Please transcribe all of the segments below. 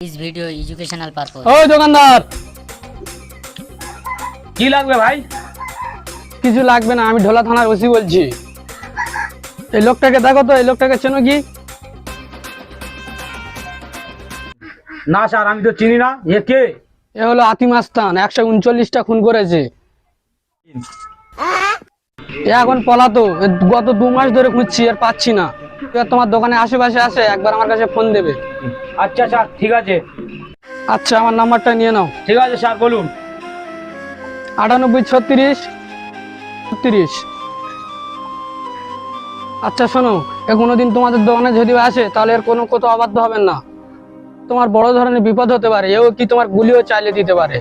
This video educational purpose. ওই দোকানদার, কি লাগবে ভাই? কিছু লাগবে না, আমি ঢোলা থানার ওসি বলছি। এই লোকটাকে দেখো তো, এই লোকটাকে চেনো কি? না স্যার, আমি তো চিনি না। এ কে? এ হলো আতিম আস্তান, 139টা খুন করেছে। এ এখন পলাতো, গত 2 মাস ধরে খুঁজছি, আর পাচ্ছি না। এবার তোমার দোকানে আশেপাশে আসে, একবার আমার কাছে ফোন দেবে। আচ্ছা স্যার, ঠিক আছে। আচ্ছা, আমার নাম্বারটা নিয়ে নাও। ঠিক আছে স্যার, বলুন। 9836 আচ্ছা শোনো, এ কোনোদিন তোমাদের দোকানে যদি আসে, তাহলে এর কোনো কত অবাধ্য হবেন না। তোমার বড় ধরনের বিপদ হতে পারে, এও কি তোমার গুলিও চালিয়ে দিতে পারে।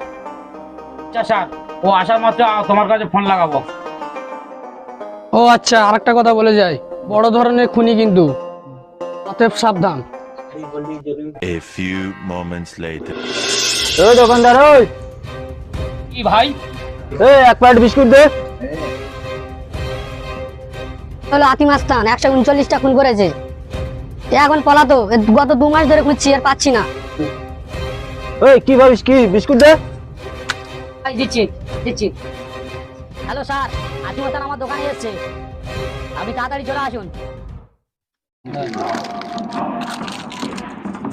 আচ্ছা স্যার, ও আসার মাত্র তোমার কাছে ফোন লাগাবো। ও আচ্ছা, আরেকটা কথা বলে যাই, বড় ধরনের খুনি কিন্তু, অতএব সাবধান। A few moments later. ওই দোকানদার, ওই কি ভাই? এক প্যাকেট বিস্কুট দে। হলো আতিম আস্তান, 139টা খুন করেছে। এ এখন পলাতো, গত 2 মাস ধরে খুঁজছি, আর পাচ্ছি না। ওই কি ভাবিস, কি বিস্কুট দে। দিচ্ছি। হ্যালো স্যার, আতিম আস্তান আমার দোকানে এসেছে, আপনি তাড়াতাড়ি চলে আসুন।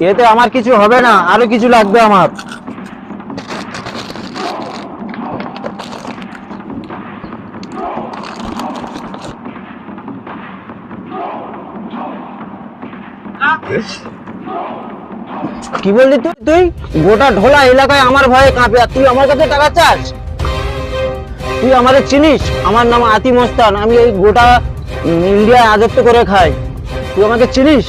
এতে আমার কিছু হবে না, আরো কিছু লাগবে আমার। কি বললি তুই? তুই গোটা ঢোলা এলাকায় আমার ভয়ে কাঁপে, আর তুই আমার কাছে টাকা চাস? তুই আমাদের চিনিস? আমার নাম আতিম আস্তান, আমি এই গোটা ইন্ডিয়ায় রাজত্ব করে খাই। তুই আমাকে চিনিস?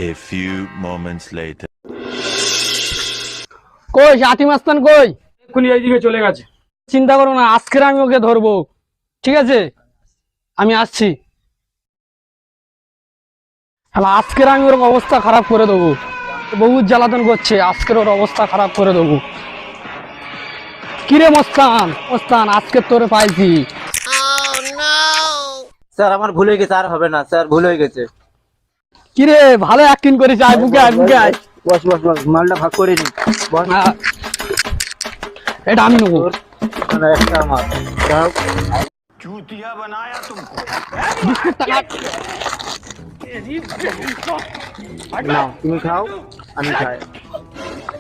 A few moments later. কই আতিম আস্তান, কই? এক্ষুনি এইদিকে চলে গেছে। চিন্তা করো না, আজকের আমি ওকে ধরবো, ঠিক আছে? আমি আসছি। আজকের আমি ওর অবস্থা খারাপ করে দেবো। বহু জ্বালাতন করছে, আজকের ওর অবস্থা খারাপ করে দেবো। কিরে মস্তান, আজকে তোরে পাইছি। স্যার আমার ভুল হয়ে গেছে, আর হবে না স্যার, ভুল হয়ে গেছে। কিরে ভালো অ্যাক্টিং করিস, আয় বুকে আয়, বুকে আয়। বস বস বস, মালটা ভাগ করে নি। বস। এটা আমি নেবো। একটা আমার দাও। নাও, তুমি খাও, আমি খাই।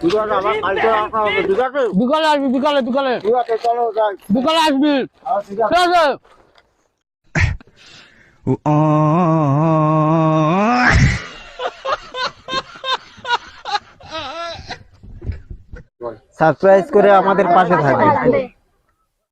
ঠিক আছে, আবার কালকে আসা হবে, ঠিক আছে? বিকালে আসবি, বিকালে ঠিক আছে, চলো যাই। বিকালে আসবি, ঠিক আছে। ঠিক আছে? সারপ্রাইজ করে আমাদের পাশে থাকবে।